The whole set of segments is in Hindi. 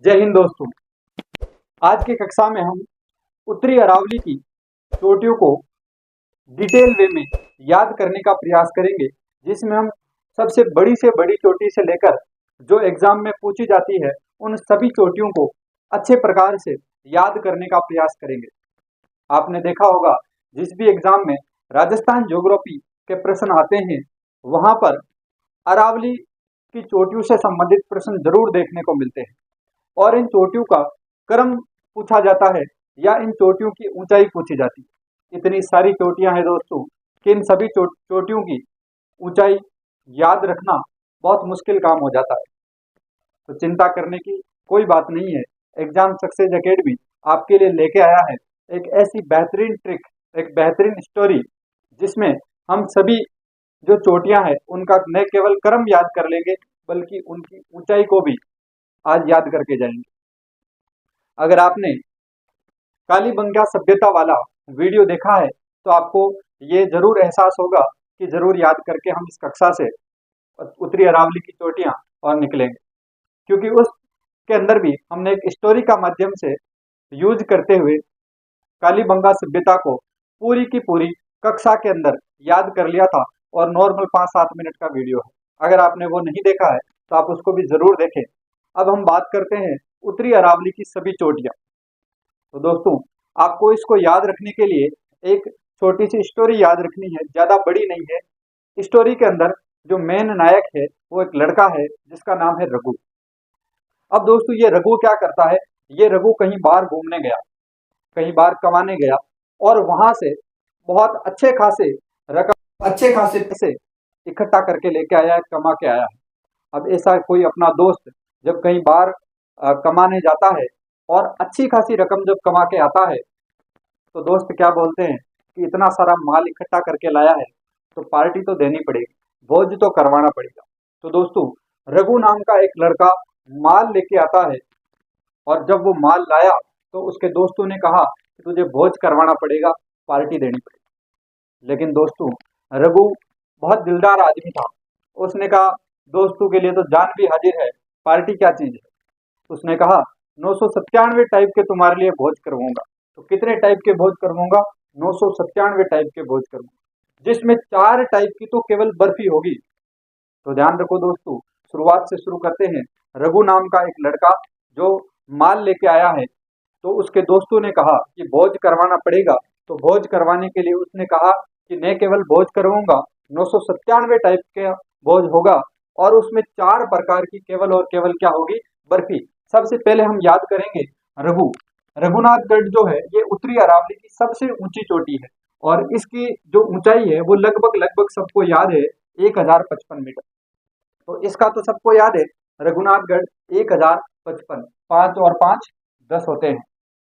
जय हिंद दोस्तों। आज की कक्षा में हम उत्तरी अरावली की चोटियों को डिटेल वे में याद करने का प्रयास करेंगे, जिसमें हम सबसे बड़ी से बड़ी चोटी से लेकर जो एग्जाम में पूछी जाती है उन सभी चोटियों को अच्छे प्रकार से याद करने का प्रयास करेंगे। आपने देखा होगा, जिस भी एग्जाम में राजस्थान ज्योग्राफी के प्रश्न आते हैं वहां पर अरावली की चोटियों से संबंधित प्रश्न जरूर देखने को मिलते हैं और इन चोटियों का क्रम पूछा जाता है या इन चोटियों की ऊंचाई पूछी जाती है। इतनी सारी चोटियां हैं दोस्तों कि इन सभी चोटियों की ऊंचाई याद रखना बहुत मुश्किल काम हो जाता है। तो चिंता करने की कोई बात नहीं है। एग्जाम सक्सेस एकेडमी आपके लिए लेके आया है एक ऐसी बेहतरीन ट्रिक, एक बेहतरीन स्टोरी, जिसमें हम सभी जो चोटियां हैं उनका न केवल क्रम याद कर लेंगे बल्कि उनकी ऊंचाई को भी आज याद करके जाएंगे। अगर आपने कालीबंगा सभ्यता वाला वीडियो देखा है तो आपको ये जरूर एहसास होगा कि जरूर याद करके हम इस कक्षा से उत्तरी अरावली की चोटियां और निकलेंगे, क्योंकि उसके अंदर भी हमने एक स्टोरी का माध्यम से यूज करते हुए कालीबंगा सभ्यता को पूरी की पूरी कक्षा के अंदर याद कर लिया था और नॉर्मल 5-7 मिनट का वीडियो है। अगर आपने वो नहीं देखा है तो आप उसको भी जरूर देखें। अब हम बात करते हैं उत्तरी अरावली की सभी चोटियां। तो दोस्तों, आपको इसको याद रखने के लिए एक छोटी सी स्टोरी याद रखनी है, ज्यादा बड़ी नहीं है। स्टोरी के अंदर जो मेन नायक है वो एक लड़का है जिसका नाम है रघु। अब दोस्तों, ये रघु क्या करता है, ये रघु कहीं बाहर घूमने गया, कहीं बाहर कमाने गया और वहां से बहुत अच्छे खासे पैसे इकट्ठा करके लेके आया है, कमा के आया है। अब ऐसा कोई अपना दोस्त जब कहीं बाहर कमाने जाता है और अच्छी खासी रकम जब कमा के आता है तो दोस्त क्या बोलते हैं कि इतना सारा माल इकट्ठा करके लाया है तो पार्टी तो देनी पड़ेगी, भोज तो करवाना पड़ेगा। तो दोस्तों, रघु नाम का एक लड़का माल लेके आता है और जब वो माल लाया तो उसके दोस्तों ने कहा कि तुझे भोज करवाना पड़ेगा, पार्टी देनी पड़ेगी। लेकिन दोस्तों, रघु बहुत दिलदार आदमी था। उसने कहा दोस्तों के लिए तो जान भी हाजिर है, पार्टी क्या चीज है। उसने कहा 997 टाइप के तुम्हारे लिए भोज करवाऊंगा। तो कितने टाइप के भोज करवाऊंगा? 997 टाइप के भोज करवाऊंगा, जिसमें 4 टाइप की तो केवल बर्फी होगी। तो ध्यान रखो दोस्तों, शुरुआत से शुरू करते हैं। रघु नाम का एक लड़का जो माल लेके आया है, तो उसके दोस्तों ने कहा कि भोज करवाना पड़ेगा। तो भोज करवाने के लिए उसने कहा कि मैं केवल भोज करवाऊंगा, 997 टाइप के भोज होगा और उसमें 4 प्रकार की केवल और केवल क्या होगी? बर्फी। सबसे पहले हम याद करेंगे रघु। रघुनाथगढ़ जो है ये उत्तरी अरावली की सबसे ऊंची चोटी है और इसकी जो ऊंचाई है वो लगभग लगभग सबको याद है 1055 मीटर। तो इसका तो सबको याद है, रघुनाथगढ़ 1055, 5 और 5 10 होते हैं।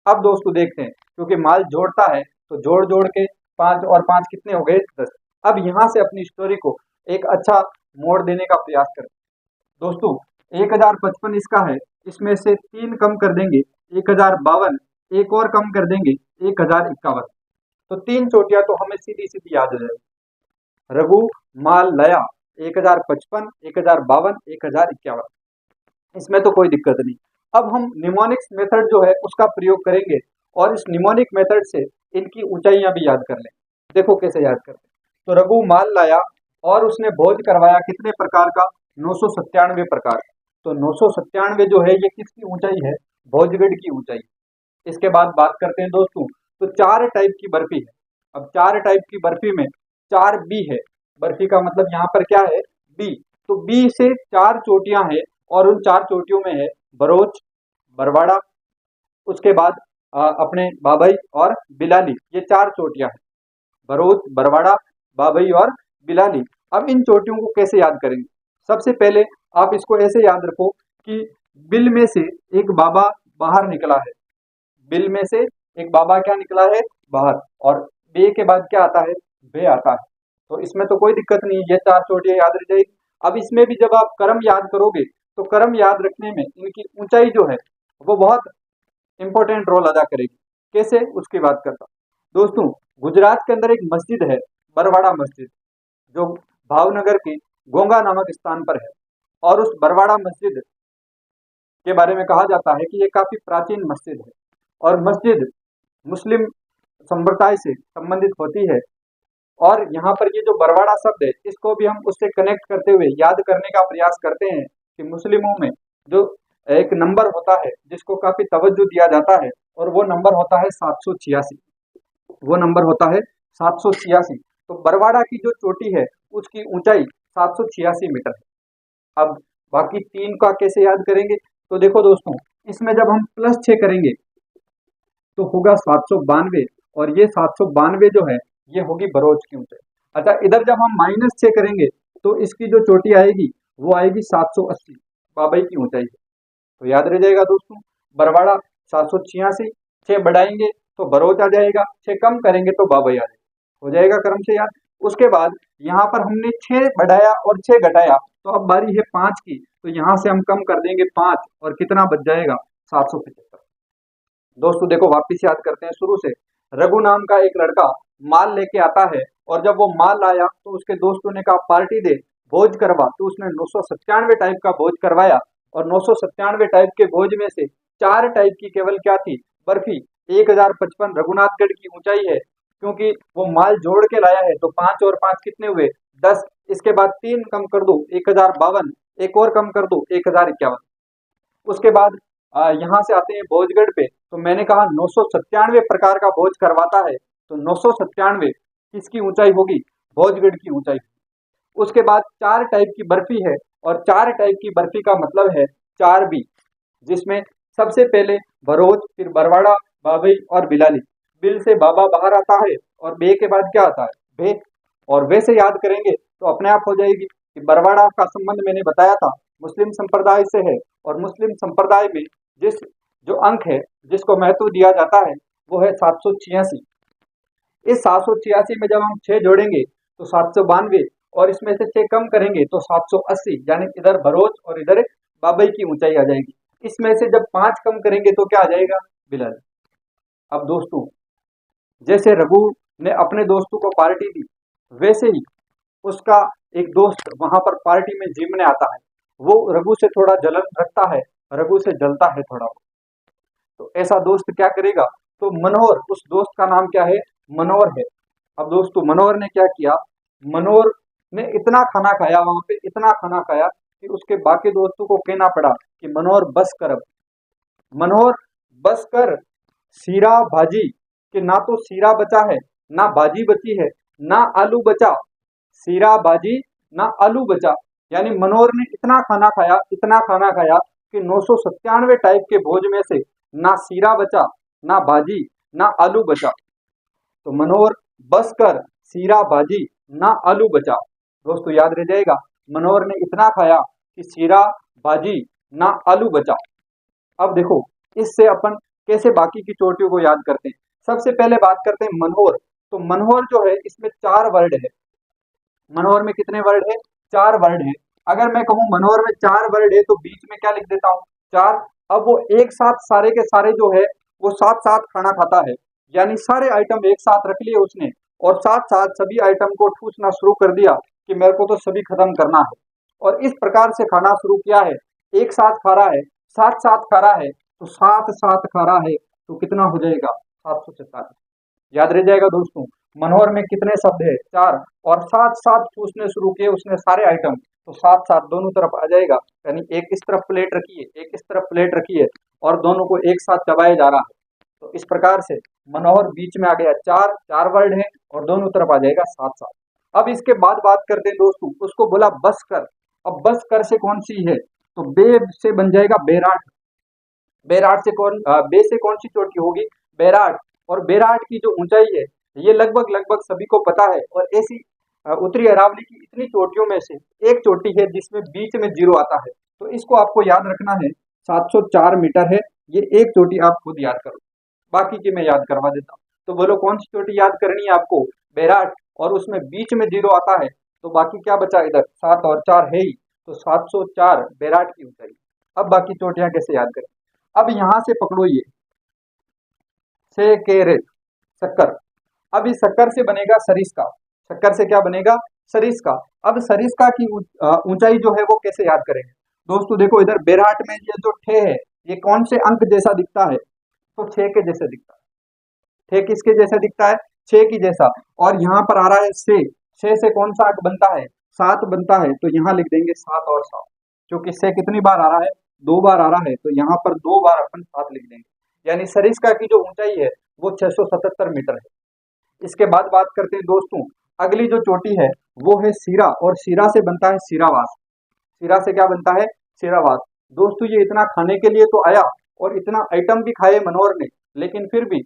अब दोस्तों देखते हैं, क्योंकि माल जोड़ता है तो जोड़ जोड़ के 5 और 5 कितने हो गए? 10। अब यहाँ से अपनी स्टोरी को एक अच्छा मोड़ देने का प्रयास करें। दोस्तों, 1055 इसका है, इसमें से 3 कम कर देंगे 1052, एक और कम कर देंगे 1051। तो 3 चोटियां तो हमें सीधी सीधी याद हो जाएगी। रघु माल लया 1055, 1052, 1051, इसमें तो कोई दिक्कत नहीं। अब हम निमोनिक्स मेथड जो है उसका प्रयोग करेंगे और इस निमोनिक मेथड से इनकी ऊंचाइयां भी याद कर लें। देखो कैसे याद करते हैं। तो रघु माल लाया और उसने भोज करवाया कितने प्रकार का? 997 प्रकार। तो 997 जो है ये किसकी ऊंचाई है? भोजगढ़ की ऊंचाई। इसके बाद बात करते हैं दोस्तों, तो 4 टाइप की बर्फी है। अब 4 टाइप की बर्फी में 4 बी है। बर्फी का मतलब यहाँ पर क्या है? बी। तो बी से 4 चोटियां हैं और उन 4 चोटियों में है बरोच, बरवाड़ा, उसके बाद अपने बाबई और बिलाली। ये 4 चोटियां हैं, बरोच, बरवाड़ा, बाबई और बिलाली। अब इन चोटियों को कैसे याद करेंगे? सबसे पहले आप इसको ऐसे याद रखो कि बिल में से एक बाबा बाहर निकला है। बिल में से एक बाबा क्या निकला है? बाहर। और बे के बाद क्या आता है? बे आता है। तो इसमें तो कोई दिक्कत नहीं, ये 4 चोटियां याद रह जाएगी। अब इसमें भी जब आप क्रम याद करोगे तो क्रम याद रखने में इनकी ऊंचाई जो है वो बहुत इंपॉर्टेंट रोल अदा करेगी। कैसे? उसकी बात करता हूं। दोस्तों, गुजरात के अंदर एक मस्जिद है, बरवाड़ा मस्जिद, जो भावनगर के गोंगा नामक स्थान पर है। और उस बरवाड़ा मस्जिद के बारे में कहा जाता है कि ये काफी प्राचीन मस्जिद है और मस्जिद मुस्लिम संप्रदाय से संबंधित होती है। और यहाँ पर ये जो बरवाड़ा शब्द है इसको भी हम उससे कनेक्ट करते हुए याद करने का प्रयास करते हैं कि मुस्लिमों में जो एक नंबर होता है जिसको काफी तवज्जो दिया जाता है और वो नंबर होता है 786। वो नंबर होता है 786। तो बरवाड़ा की जो चोटी है उसकी ऊंचाई 786 मीटर है। अब बाकी तीन का कैसे याद करेंगे, तो देखो दोस्तों, इसमें जब हम +6 करेंगे तो होगा 792, और ये 792 जो है ये होगी बरोच की ऊंचाई। अच्छा, इधर जब हम -6 करेंगे तो इसकी जो चोटी आएगी वो आएगी 780, बाबई की ऊंचाई। तो याद रह जाएगा दोस्तों, बरवाड़ा 786, 6 बढ़ाएंगे तो बरोच आ जाएगा, 6 कम करेंगे तो बाबई आ जाएगा, हो जाएगा क्रम से याद। उसके बाद यहाँ पर हमने 6 बढ़ाया और 6 घटाया, तो अब बारी है 5 की, तो यहाँ से हम कम कर देंगे 5 और कितना बच जाएगा 775। दोस्तों देखो, वापिस याद करते हैं शुरू से। रघु नाम का एक लड़का माल लेके आता है और जब वो माल लाया तो उसके दोस्तों ने कहा पार्टी दे, भोज करवा, तो उसने 997 टाइप का भोज करवाया और 997 टाइप के भोज में से 4 टाइप की केवल क्या थी, बर्फी। 1055 रघुनाथगढ़ की ऊंचाई है, क्योंकि वो माल जोड़ के लाया है, तो 5 और 5 कितने हुए 10। इसके बाद 3 कम कर दो 1052, एक और कम कर दो 1051। उसके बाद यहाँ से आते हैं भोजगढ़ पे, तो मैंने कहा 997 प्रकार का भोज करवाता है, तो 997 किसकी ऊंचाई होगी, भोजगढ़ की ऊंचाई। उसके बाद 4 टाइप की बर्फी है, और 4 टाइप की बर्फी का मतलब है 4B, जिसमें सबसे पहले भरोच, फिर बरवाड़ा, बाबई और बिलाली। बिल से बाबा बाहर आता है और बे के बाद क्या आता है, बे। और वैसे याद करेंगे तो अपने आप हो जाएगी कि बरवाड़ा का संबंध मैंने बताया था मुस्लिम संप्रदाय से है, और मुस्लिम संप्रदाय में जिस जो अंक है जिसको महत्व दिया जाता है वो है 786। इस 786 में जब हम 6 जोड़ेंगे तो 792, और इसमें से 6 कम करेंगे तो 780, यानी इधर भरोच और इधर बाबई की ऊंचाई आ जाएगी। इसमें से जब 5 कम करेंगे तो क्या आ जाएगा, बिलाल। अब दोस्तों, जैसे रघु ने अपने दोस्तों को पार्टी दी, वैसे ही उसका एक दोस्त वहां पर पार्टी में जिमने आता है, वो रघु से थोड़ा जलन रखता है, रघु से जलता है थोड़ा। तो ऐसा दोस्त क्या करेगा, तो मनोहर, उस दोस्त का नाम क्या है, मनोहर है। अब दोस्तों, मनोहर ने क्या किया, मनोहर ने इतना खाना खाया वहां पे, इतना खाना खाया कि उसके बाकी दोस्तों को कहना पड़ा कि मनोहर बस कर अब, मनोहर बस कर, सीरा भाजी, कि ना तो सीरा बचा है, ना भाजी बची है, ना आलू बचा, सीरा भाजी ना आलू बचा। यानी मनोहर ने इतना खाना खाया, इतना खाना खाया कि 997 टाइप के भोज में से ना सीरा बचा, ना भाजी, ना आलू बचा। तो मनोहर बस कर, सीरा भाजी ना आलू बचा। दोस्तों याद रह जाएगा, मनोहर ने इतना खाया कि सीरा भाजी ना आलू बचा। अब देखो, इससे अपन कैसे बाकी की चोटियों को याद करते हैं। सबसे पहले बात करते हैं मनोहर। तो मनोहर जो है इसमें 4 वर्ड है। मनोहर में कितने वर्ड है, 4 वर्ड है। अगर मैं कहूं मनोहर में 4 वर्ड है तो बीच में क्या लिख देता हूं, 4। अब वो एक साथ सारे के सारे जो है वो साथ साथ खाना खाता है, यानी सारे आइटम एक साथ रख लिए उसने, और साथ साथ सभी आइटम को ठूसना शुरू कर दिया कि मेरे को तो सभी खत्म करना है, और इस प्रकार से खाना शुरू किया है। एक साथ खा रहा है, साथ साथ खा रहा है, तो साथ साथ खा रहा है, तो कितना हो जाएगा 747। याद रह जाएगा दोस्तों, मनोहर में कितने शब्द है, 4, और साथ साथ पूछने शुरू किए उसने सारे आइटम, तो साथ साथ दोनों तरफ आ जाएगा। यानी एक इस तरफ प्लेट रखी है, एक इस तरफ प्लेट रखी है, और दोनों को एक साथ चबाया जा रहा है। तो इस प्रकार से मनोहर बीच में आ गया, 4 वर्ड है, और दोनों तरफ आ जाएगा साथ साथ। अब इसके बाद बात करते हैं दोस्तों, उसको बोला बस कर। अब बस कर से कौन सी है, तो बे से बन जाएगा बैराट। बैराट से बे से कौन सी चोटी होगी, बैराट। और बैराट की जो ऊंचाई है ये लगभग लगभग सभी को पता है, और ऐसी उत्तरी अरावली की इतनी चोटियों में से एक चोटी है जिसमें बीच में 0 आता है, तो इसको आपको याद रखना है, 704 मीटर है। ये एक चोटी आप खुद याद करो, बाकी की मैं याद करवा देता हूँ। तो बोलो कौन सी चोटी याद करनी है आपको, बैराट, और उसमें बीच में 0 आता है, तो बाकी क्या बचा इधर, 7 और 4 है ही, तो 704 बैराट की ऊंचाई। अब बाकी चोटियां कैसे याद करें, अब यहां से पकड़ो ये से के रे, शक्कर। अब इस शक्कर से बनेगा सरिस्का, शक्कर से क्या बनेगा, सरिस्का। अब सरिस्का की ऊंचाई जो है वो कैसे याद करेंगे, दोस्तों देखो इधर बेरहाट में ये जो ठे है, ये कौन से अंक जैसा दिखता है? तो 6 के जैसे दिखता है। ठे किसके जैसे दिखता है? 6 की जैसा। और यहाँ पर आ रहा है से, से कौन सा अंक बनता है? 7 बनता है। तो यहाँ लिख देंगे 7 और 7, क्योंकि से कितनी बार आ रहा है? 2 बार आ रहा है, तो यहाँ पर 2 बार अपन 7 लिख देंगे। यानी सरिस्का की जो ऊंचाई है वो 677 मीटर है। इसके बाद बात करते हैं दोस्तों, अगली जो चोटी है वो है सीरा, और सीरा से बनता है सीरावास। सीरा से क्या बनता है? सीरावास। दोस्तों ये इतना खाने के लिए तो आया और इतना आइटम भी खाए मनोहर ने, लेकिन फिर भी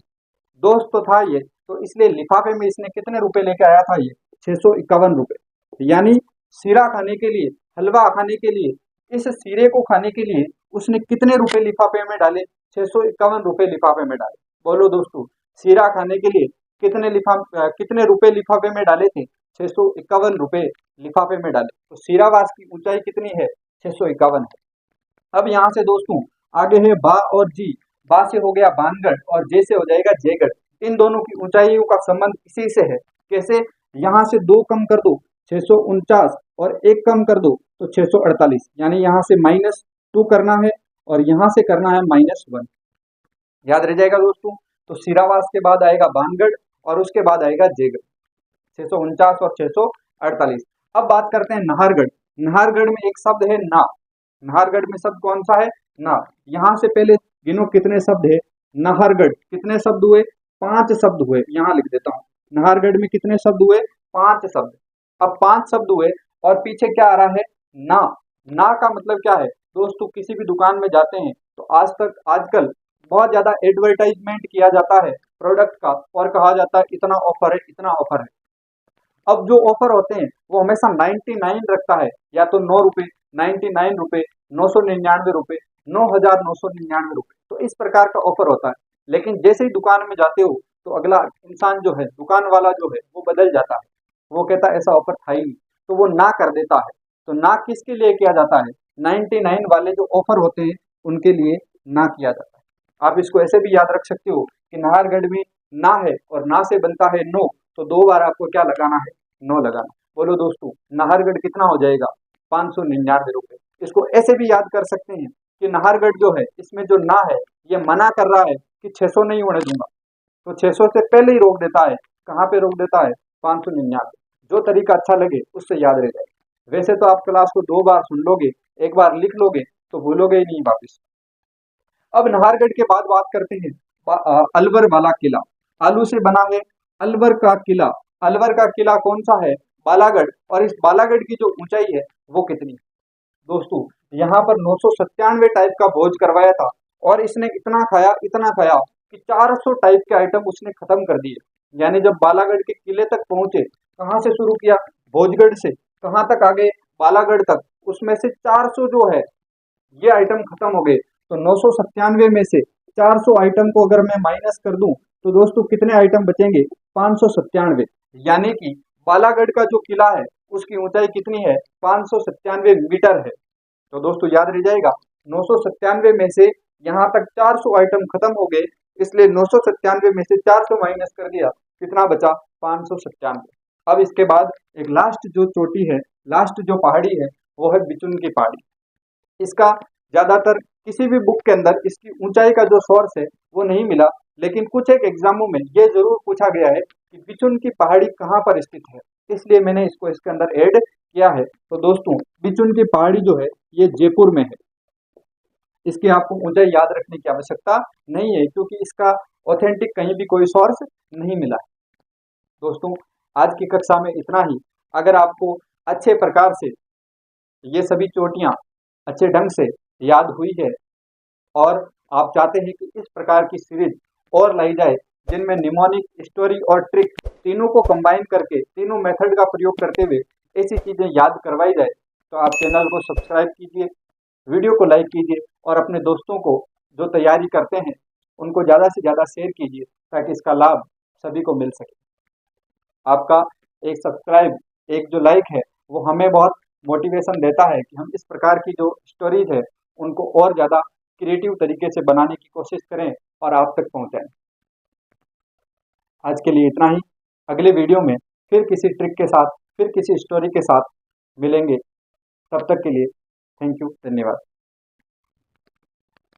दोस्त तो था ये, तो इसलिए लिफाफे में इसने कितने रुपए लेके आया था? ये 651 रुपए। यानी सीरा खाने के लिए, हलवा खाने के लिए, इस सीरे को खाने के लिए उसने कितने रुपए लिफाफे में डाले? 651 रुपए लिफाफे में डाले। बोलो दोस्तों, सीरा खाने के लिए कितने रुपए लिफाफे में डाले थे? 651 रुपए लिफाफे में डाले। तो सीरावास की ऊंचाई कितनी है? 651 है। अब यहाँ से दोस्तों आगे है बा और जी। बा से हो गया बानगढ़ और जे से हो जाएगा जयगढ़। इन दोनों की ऊंचाइयों का संबंध इसी से है। कैसे? यहाँ से 2 कम कर दो 649, और 1 कम कर दो तो 648। यानी यहाँ से -2 करना है और यहाँ से करना है -1। याद रह जाएगा दोस्तों। तो सीरावास के बाद आएगा बानगढ़ और उसके बाद आएगा जयगढ़। 649 और 648। अब बात करते हैं नाहरगढ़। नाहरगढ़ में एक शब्द है ना। नाहरगढ़ में शब्द कौन सा है? ना। यहाँ से पहले गिनो कितने शब्द है? नाहरगढ़ कितने शब्द हुए? 5 शब्द हुए। यहाँ लिख देता हूँ, नाहरगढ़ में कितने शब्द हुए? 5 शब्द। अब 5 शब्द हुए और पीछे क्या आ रहा है? ना। ना का मतलब क्या है दोस्तों? किसी भी दुकान में जाते हैं तो आजकल बहुत ज्यादा एडवर्टाइजमेंट किया जाता है प्रोडक्ट का, और कहा जाता है इतना ऑफर है, इतना ऑफर है। अब जो ऑफर होते हैं वो हमेशा 99 रखता है, या तो 9 रुपए, 99 रुपए, 999 रुपए, 9,999 रुपए। तो इस प्रकार का ऑफर होता है। लेकिन जैसे ही दुकान में जाते हो तो अगला इंसान जो है, दुकान वाला जो है, वो बदल जाता है। वो कहता है ऐसा ऑफर था ही नहीं, तो वो ना कर देता है। तो ना किसके लिए किया जाता है? 99 वाले जो ऑफर होते हैं उनके लिए ना किया जाता है। आप इसको ऐसे भी याद रख सकते हो कि नाहरगढ़ में ना है और ना से बनता है नो, तो 2 बार आपको क्या लगाना है? नो लगाना। बोलो दोस्तों, नाहरगढ़ कितना हो जाएगा? 599 रुपए। इसको ऐसे भी याद कर सकते हैं कि नाहरगढ़ जो है, इसमें जो ना है ये मना कर रहा है कि 600 नहीं होने दूंगा, तो 600 से पहले ही रोक देता है। कहाँ पे रोक देता है? 599। जो तरीका अच्छा लगे उससे याद रह जाए। वैसे तो आप क्लास को 2 बार सुन लोगे, 1 बार लिख लोगे तो भूलोगे ही नहीं वापिस। अब नाहरगढ़ के बाद बात करते हैं अलवर वाला किला। आलू से बना है अलवर का किला। अलवर का किला कौन सा है? बालागढ़। और इस बालागढ़ की जो ऊंचाई है वो कितनी है? दोस्तों यहाँ पर 997 टाइप का भोज करवाया था, और इसने इतना खाया कि 400 टाइप के आइटम उसने खत्म कर दिए। यानी जब बालागढ़ के किले तक पहुंचे, कहाँ से शुरू किया? भोजगढ़ से। कहाँ तक आ गए? बालागढ़ तक। उसमें से 400 जो है ये आइटम खत्म हो गए। तो 997 में से 400 आइटम को अगर मैं माइनस कर दूं तो दोस्तों कितने आइटम बचेंगे? 597। यानी कि बालागढ़ का जो किला है उसकी ऊंचाई कितनी है? 597 मीटर है। तो दोस्तों याद रह जाएगा, 997 में से यहाँ तक 400 आइटम खत्म हो गए, इसलिए 997 में से 400 माइनस कर दिया, कितना बचा? 597। अब इसके बाद एक लास्ट जो चोटी है, लास्ट जो पहाड़ी है, वो है बिचुन की पहाड़ी। इसका ज्यादातर किसी भी बुक के अंदर इसकी ऊंचाई का जो सोर्स है वो नहीं मिला, लेकिन कुछ एक एग्जामों में ये जरूर पूछा गया है कि बिचुन की पहाड़ी कहाँ पर स्थित है, इसलिए मैंने इसको इसके अंदर ऐड किया है। तो दोस्तों बिचुन की पहाड़ी जो है ये जयपुर में है। इसकी आपको ऊंचाई याद रखने की आवश्यकता नहीं है, क्योंकि इसका ऑथेंटिक कहीं भी कोई सोर्स नहीं मिला है। दोस्तों आज की कक्षा में इतना ही। अगर आपको अच्छे प्रकार से ये सभी चोटियां अच्छे ढंग से याद हुई है, और आप चाहते हैं कि इस प्रकार की सीरीज और लाई जाए जिनमें निमोनिक, स्टोरी और ट्रिक तीनों को कंबाइन करके, तीनों मेथड का प्रयोग करते हुए ऐसी चीजें याद करवाई जाए, तो आप चैनल को सब्सक्राइब कीजिए, वीडियो को लाइक कीजिए, और अपने दोस्तों को जो तैयारी करते हैं उनको ज़्यादा से ज़्यादा शेयर कीजिए, ताकि इसका लाभ सभी को मिल सके। आपका एक सब्सक्राइब, एक जो लाइक है, वो हमें बहुत मोटिवेशन देता है कि हम इस प्रकार की जो स्टोरीज है उनको और ज़्यादा क्रिएटिव तरीके से बनाने की कोशिश करें और आप तक पहुंचाएं। आज के लिए इतना ही। अगले वीडियो में फिर किसी ट्रिक के साथ, फिर किसी स्टोरी के साथ मिलेंगे। तब तक के लिए थैंक यू, धन्यवाद।